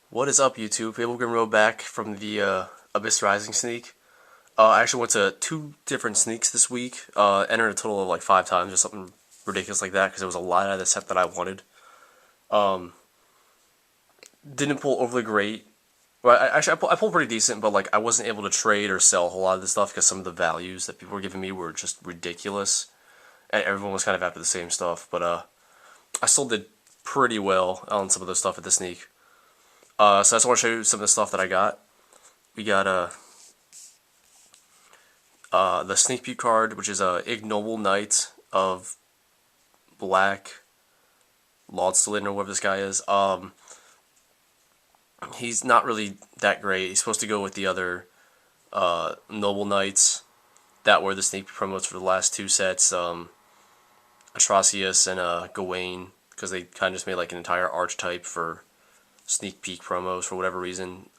What is up, YouTube? ABYR back from the Abyss Rising sneak. I actually went to 2 different sneaks this week. Entered a total of like 5 times or something ridiculous like that because there was a lot out of the set that I wanted. Um, didn't pull overly great. Well, I pulled pretty decent, but like I wasn't able to trade or sell a whole lot of this stuff because some of the values that people were giving me were just ridiculous, and everyone was kind of after the same stuff. But I still did pretty well on some of the stuff at the sneak. So I just want to show you some of the stuff that I got. We got the sneak peek card, which is a Ignoble Knight of Black Lodstolin or whatever this guy is. He's not really that great. He's supposed to go with the other Noble Knights that were the sneak peek promos for the last 2 sets. Atrocious and Gawain, because they kind of just made like an entire archetype for sneak peek promos for whatever reason.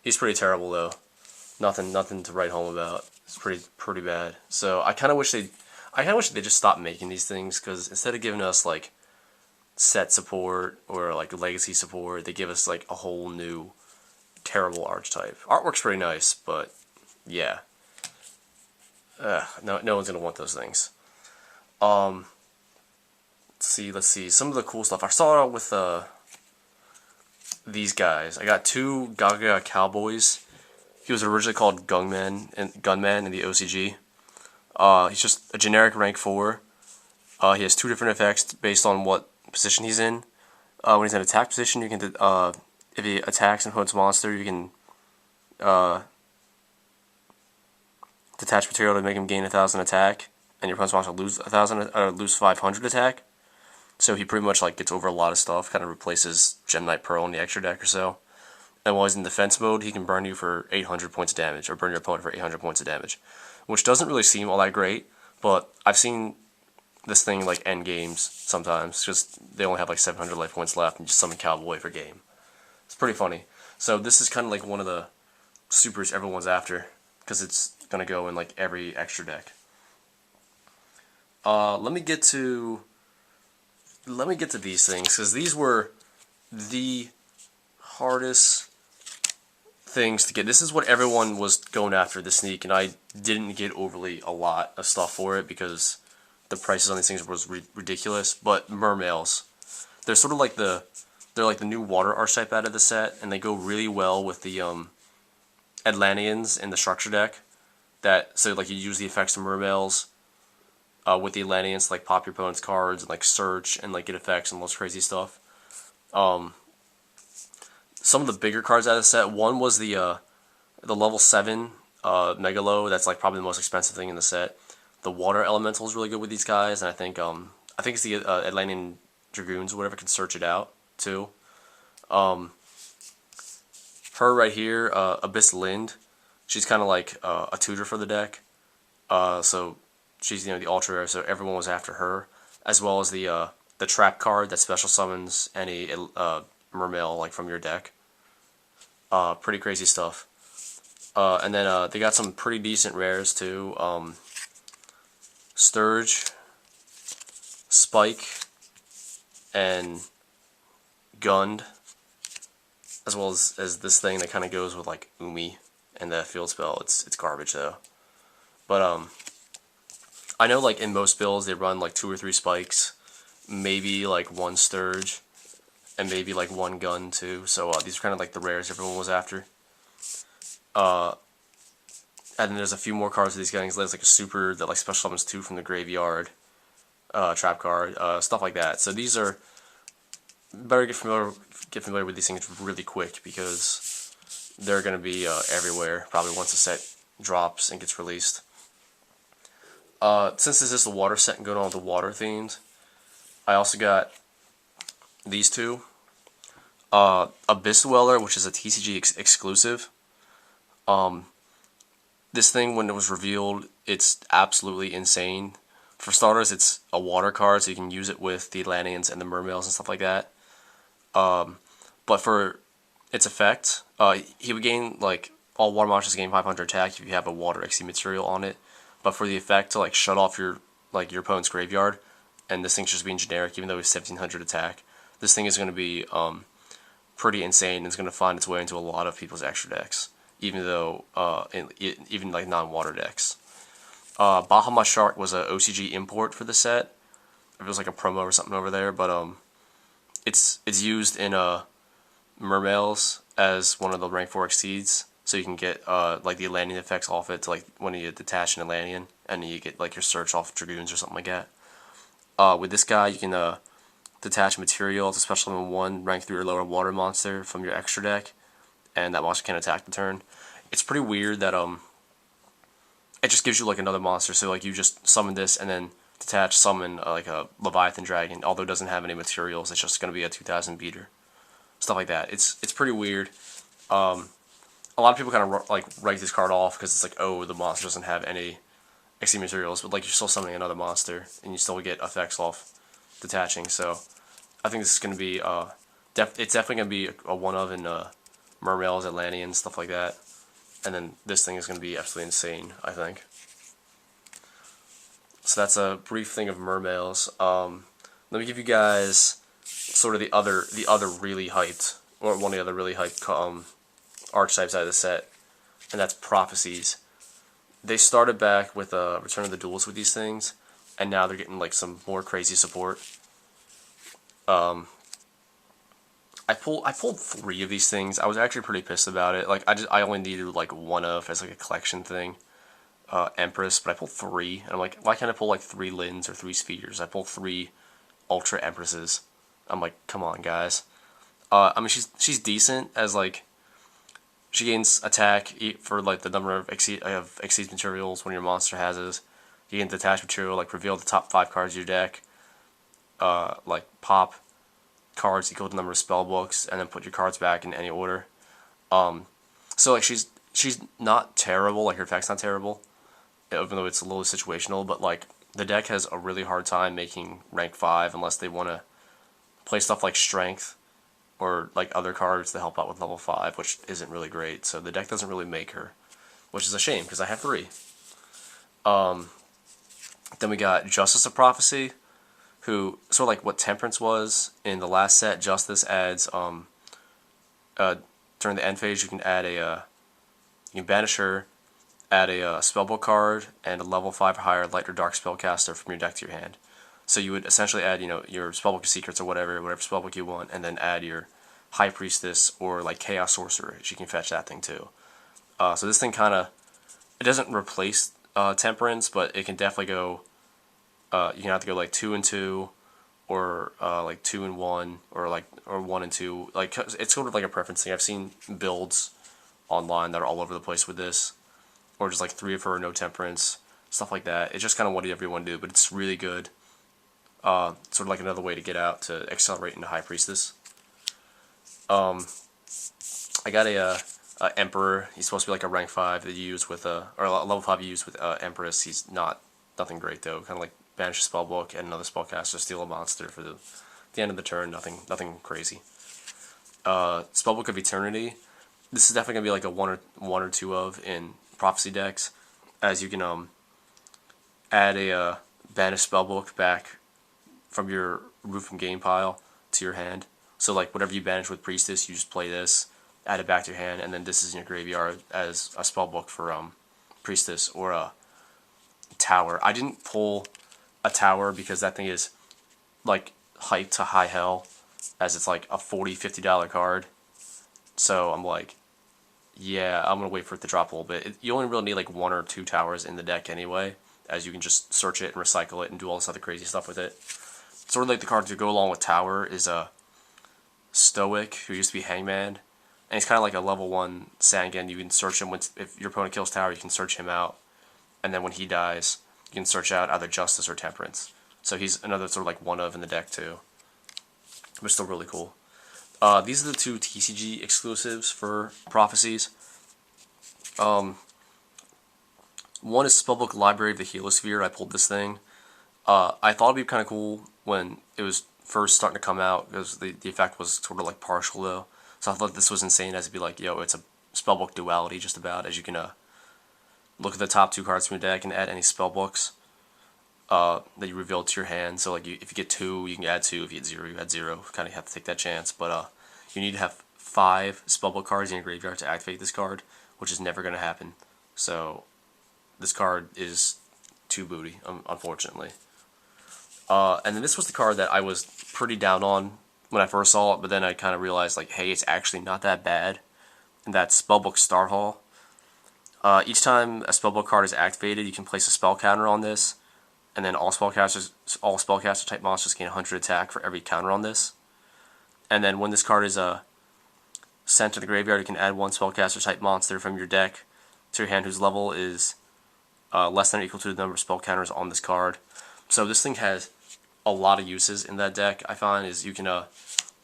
He's pretty terrible though. Nothing to write home about. It's pretty bad. So I kind of wish they just stopped making these things, because instead of giving us like set support or like legacy support, they give us like a whole new terrible archetype. Artwork's pretty nice, but yeah, no one's gonna want those things. Let's see some of the cool stuff. I started out with these guys. I got 2 Gaga Cowboys. He was originally called Gunman in the OCG. He's just a generic rank 4. He has 2 different effects based on what position he's in. When he's in attack position, you can if he attacks an opponent's monster, you can detach material to make him gain 1,000 attack, and your opponent's monster lose 1,000 or lose 500 attack. So he pretty much like gets over a lot of stuff. Kind of replaces Gem Knight Pearl in the extra deck or so. And while he's in defense mode, he can burn you for 800 points of damage, or burn your opponent for 800 points of damage, which doesn't really seem all that great. But I've seen this thing like end games sometimes, just they only have like 700 life points left, and just summon Cowboy for game. It's pretty funny. So this is kind of like one of the supers everyone's after, because it's gonna go in like every extra deck. Let me get to these things, because these were the hardest things to get. This is what everyone was going after the sneak, and I didn't get overly a lot of stuff for it because the prices on these things was ridiculous. But mermails, they're sort of like the new water archetype out of the set, and they go really well with the Atlanteans in the structure deck. So like you use the effects of mermails with the Atlanteans to like pop your opponent's cards and like search and like get effects and all this crazy stuff. Some of the bigger cards out of the set. One was the level 7 Megalo. That's like probably the most expensive thing in the set. The water elemental is really good with these guys, and I think it's the Atlantean Dragoons or whatever can search it out too. Her right here, Abyss Lind. She's kind of like a tutor for the deck. So she's the ultra rare, so everyone was after her, as well as the trap card that special summons any mermail like from your deck. Pretty crazy stuff. And then they got some pretty decent rares too. Sturge, Spike, and Gund, as well as this thing that kind of goes with like Umi and the field spell. It's garbage though. But I know like in most builds they run like 2 or 3 spikes, maybe like 1 Sturge, and maybe like 1 gun too. So these are kind of like the rares everyone was after. And then there's a few more cards of these guys. There's like a super that like special summons 2 from the graveyard, trap card, stuff like that. So these are better get familiar with these things really quick, because they're gonna be everywhere probably once the set drops and gets released. Since this is the water set and going on with the water themes, I also got these 2. Abyss Dweller, which is a TCG exclusive. This thing, when it was revealed, it's absolutely insane. For starters, it's a water card, so you can use it with the Atlanteans and the mermails and stuff like that. But for its effect, he would gain, like, all water monsters gain 500 attack if you have a water XC material on it. But for the effect to like shut off your opponent's graveyard, and this thing's just being generic, even though it's 1,700 attack, this thing is going to be pretty insane and it's going to find its way into a lot of people's extra decks, even though even like non-water decks. Bahama Shark was a OCG import for the set. It was like a promo or something over there, but it's used in Mermails as one of the rank 4 exceeds, so you can get like the Atlantean effects off it to like when you detach an Atlantean, and you get like your search off Dragoons or something like that. With this guy, you can detach material. It's a special level 1 rank 3 or lower water monster from your extra deck, and that monster can attack the turn. It's pretty weird that it just gives you like another monster. So like you just summon this and then detach summon like a Leviathan Dragon. Although it doesn't have any materials, it's just going to be a 2000 beater. Stuff like that. It's pretty weird. A lot of people kind of like write this card off because it's like, oh, the monster doesn't have any XC materials, but like you're still summoning another monster and you still get effects off detaching. So I think this is going to be it's definitely going to be a one of in Mermails, Atlantean, stuff like that. And then this thing is going to be absolutely insane, I think. So that's a brief thing of Mermails. Let me give you guys sort of the other really hyped, or one of the other really hyped archetypes out of the set, and that's Prophecies. They started back with Return of the Duels with these things, and now they're getting like some more crazy support. I pulled 3 of these things. I was actually pretty pissed about it. Like I only needed like one of as like a collection thing, Empress, but I pulled 3, and I'm like, why can't I pull like 3 Lins or 3 Spheres? I pulled 3 Ultra Empresses. I'm like, come on, guys. I mean, she's decent as like she gains attack for like the number of exceed materials when your monster has it. You gain detach material, like reveal the top 5 cards of your deck. Like pop cards equal to the number of spell books, and then put your cards back in any order. So like she's not terrible. Like her effect's not terrible, even though it's a little situational. But like the deck has a really hard time making rank 5 unless they want to play stuff like Strength or like other cards to help out with level 5, which isn't really great. So the deck doesn't really make her, which is a shame because I have 3. Then we got Justice of Prophecy, who sort of like what Temperance was in the last set. Justice adds during the end phase you can add you can banish her, add a spellbook card and a level 5 or higher light or dark spellcaster from your deck to your hand. So you would essentially add, your Spellbook of Secrets or whatever spellbook you want, and then add your High Priestess or like Chaos Sorcerer. She can fetch that thing too. So this thing kind of, it doesn't replace Temperance, but it can definitely go. You can have to go like 2 and 2, or like 2 and 1, or 1 and 2. Like it's sort of like a preference thing. I've seen builds online that are all over the place with this, or just like 3 of her, no Temperance, stuff like that. It's just kind of whatever you want to do, but it's really good. Sort of like another way to get out to accelerate into High Priestess. I got a Emperor. He's supposed to be like a rank 5 that you use with or a level 5 you use with Empress. He's nothing great though. Kind of like banish a spellbook and another spellcaster, steal a monster for the end of the turn. Nothing crazy. Spellbook of Eternity. This is definitely gonna be like a one or two of in Prophecy decks, as you can add a banish spellbook back from your Root from Game pile to your hand. So like whatever you banish with Priestess, you just play this, add it back to your hand, and then this is in your graveyard as a spellbook for Priestess or a Tower. I didn't pull a Tower because that thing is like hyped to high hell, as it's like a $40-50 card. So I'm like, yeah, I'm gonna wait for it to drop a little bit. You only really need like 1 or 2 Towers in the deck anyway, as you can just search it and recycle it and do all this other crazy stuff with it. Sort of like the card to go along with Tower is a Stoic, who used to be Hangman, and he's kind of like a level 1 Sangan. You can search him if your opponent kills Tower. You can search him out, and then when he dies, you can search out either Justice or Temperance. So he's another sort of like one of in the deck too, but still really cool. These are the 2 TCG exclusives for Prophecies. One is Spellbook Library of the Heliosphere. I pulled this thing. I thought it'd be kind of cool when it was first starting to come out, because the effect was sort of like partial though. So I thought this was insane, as it'd be like, yo, it's a Spellbook duality just about, as you can look at the top 2 cards from your deck and add any spellbooks that you revealed to your hand. So like if you get 2, you can add 2. If you get 0, you add 0. Kind of have to take that chance, but you need to have 5 spellbook cards in your graveyard to activate this card, which is never going to happen. So this card is too booty, unfortunately. And then this was the card that I was pretty down on when I first saw it, but then I kind of realized, like, hey, it's actually not that bad. And that's Spellbook Star Hall. Each time a spellbook card is activated, you can place a spell counter on this, and then all spellcaster type monsters gain 100 attack for every counter on this. And then when this card is sent to the graveyard, you can add 1 spellcaster type monster from your deck to your hand whose level is less than or equal to the number of spell counters on this card. So this thing has a lot of uses in that deck. I find is you can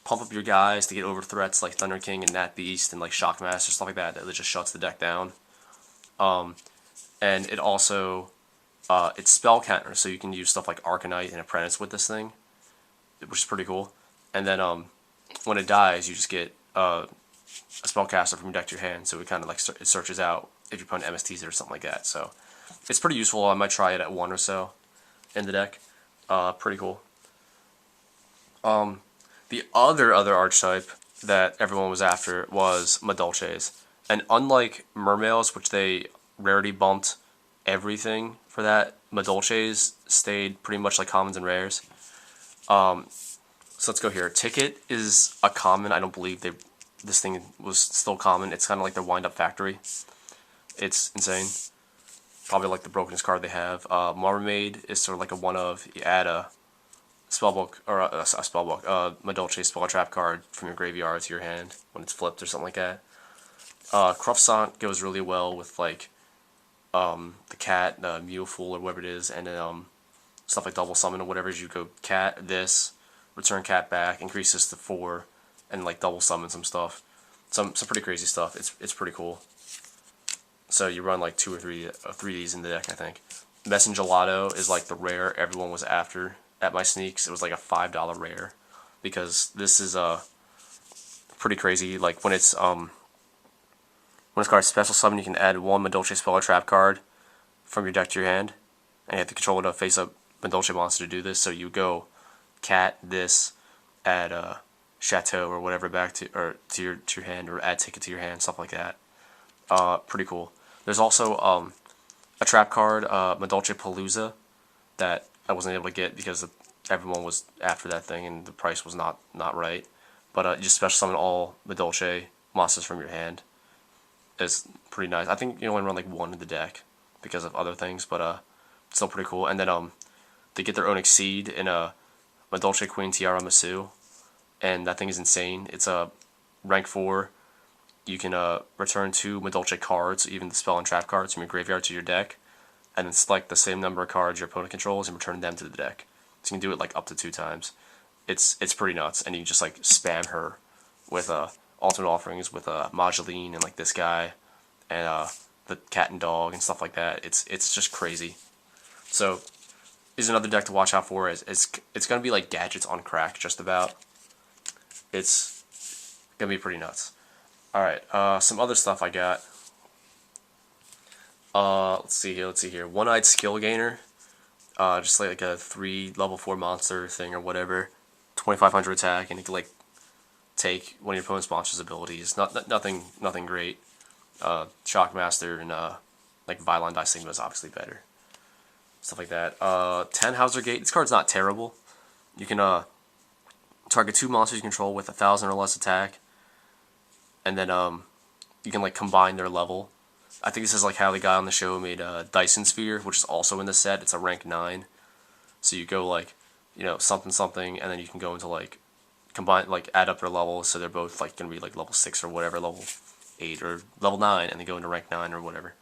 pump up your guys to get over threats like Thunder King and Nat Beast and like Shockmaster, stuff like that just shuts the deck down. And it also it's spell counter, so you can use stuff like Arcanite and Apprentice with this thing, which is pretty cool. And then when it dies, you just get a spellcaster from your deck to your hand, so it kind of like it searches out if your opponent MSTs it or something like that. So it's pretty useful. I might try it at 1 or so in the deck. Pretty cool. The other archetype that everyone was after was Madolches. And unlike Mermails, which they rarity bumped everything for that, Madolches stayed pretty much like commons and rares. So let's go here. Ticket is a common. I don't believe this thing was still common. It's kind of like their wind-up factory. It's insane. Probably like the brokenest card they have. Marmaid is sort of like a one-of. You add a spellbook, or a spellbook, Madolche spell trap card from your graveyard to your hand when it's flipped or something like that. Croissant goes really well with like the cat, Mew Fool or whatever it is, and then stuff like double summon or whatever. You go cat this, return cat back, increase this to 4, and like double summon some stuff. Some pretty crazy stuff. It's pretty cool. So you run like 2 or 3 of these in the deck, I think. Messenger Gelato is like the rare everyone was after at my sneaks. It was like a $5 rare because this is pretty crazy. Like when it's when this card's special summon, you can add 1 Madolche spell or trap card from your deck to your hand, and you have to control it to face up Madolche monster to do this. So you go cat this, add Chateau or whatever back to your hand, or add Ticket to your hand, stuff like that. Pretty cool. There's also a trap card, Madolche Palooza, that I wasn't able to get because everyone was after that thing and the price was not right. But you just special summon all Madolche monsters from your hand. It's pretty nice. I think you only run like 1 in the deck because of other things, but still pretty cool. And then they get their own Exceed in a Madolche Queen Tiara Masu, and that thing is insane. It's a rank 4. You can return 2 Madolche cards, even the spell and trap cards, from your graveyard to your deck, and then select the same number of cards your opponent controls and return them to the deck. So you can do it like up to 2 times. It's pretty nuts, and you just like spam her with ultimate offerings with Moduline and like this guy and the cat and dog and stuff like that. It's just crazy. So is another deck to watch out for. It's gonna be like gadgets on crack, just about. It's gonna be pretty nuts. Alright, some other stuff I got. Let's see here. One-Eyed Skill Gainer. Just like a 3 level 4 monster thing or whatever. 2500 attack, and it can like take one of your opponent's monster's abilities. Nothing great. Shockmaster and like Vylon Die Sigma is obviously better. Stuff like that. Tannhauser Gate. This card's not terrible. You can target 2 monsters you control with 1000 or less attack, and then you can like combine their level. I think this is like how the guy on the show made Dyson Sphere, which is also in the set. It's a rank 9, so you go like, you know, something, and then you can go into like combine, like add up their levels, so they're both like gonna be like level 6 or whatever, level 8 or level 9, and they go into rank 9 or whatever.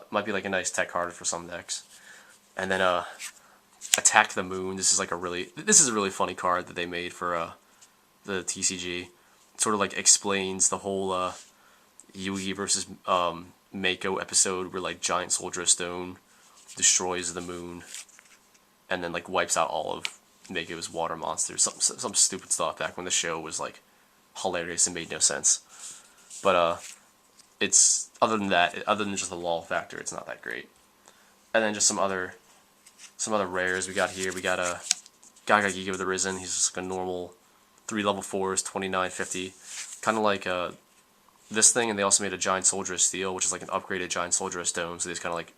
Might be like a nice tech card for some decks. And then Attack the Moon. This is a really funny card that they made for the TCG. It sort of like explains the whole Yugi versus Mako episode where like Giant Soldier of Stone destroys the moon and then like wipes out all of Mako's water monsters. Some stupid stuff back when the show was like hilarious and made no sense. But it's other than just the lol factor, it's not that great. And then just some other rares we got here. We got a Gaga Giga with the Risen. He's just like a normal 3 level 4s, 2950. Kind of like this thing, and they also made a Giant Soldier of Steel, which is like an upgraded Giant Soldier of Stone, so these kind of like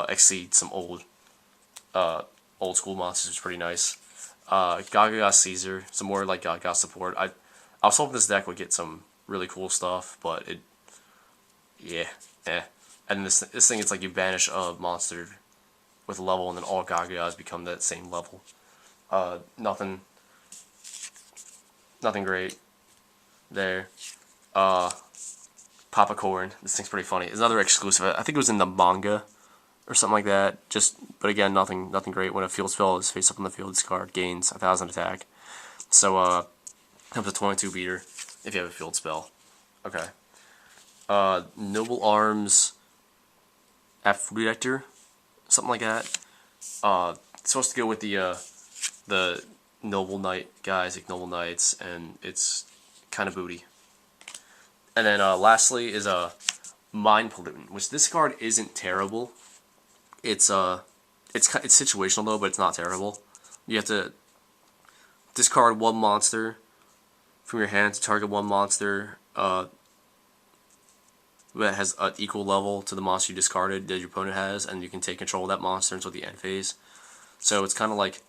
exceed some old school monsters, which is pretty nice. Gaga Caesar, some more like Gaga support. I was hoping this deck would get some really cool stuff, but yeah, eh. And this thing, it's like you banish a monster with a level, and then all Gagas become that same level. Nothing great there. Popcorn. This thing's pretty funny. It's another exclusive. I think it was in the manga or something like that. But again, nothing great. When a field spell is face up on the field, this card gains 1,000 attack. So comes a 22 beater if you have a field spell. Okay. Noble Arms Afflictor, something like that. It's supposed to go with the Noble Knight guys, like Noble Knights, and it's kind of booty. And then lastly is a Mind Pollutant, which this card isn't terrible. It's situational though, but it's not terrible. You have to discard one monster from your hand to target one monster that has an equal level to the monster you discarded that your opponent has, and you can take control of that monster until the end phase. So it's kind of like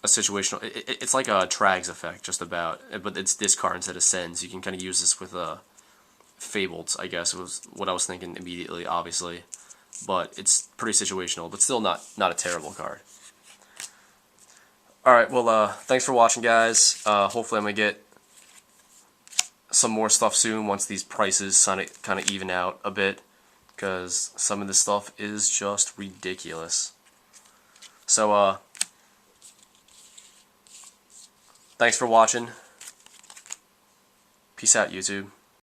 a situational. It's like a Trags effect, just about, but it's discard instead of send. So you can kind of use this with Fabled, I guess was what I was thinking immediately, obviously, but it's pretty situational, but still not a terrible card. All right, well, thanks for watching, guys. Hopefully, I'm gonna get some more stuff soon once these prices kind of even out a bit, because some of this stuff is just ridiculous. So, thanks for watching. Peace out, YouTube.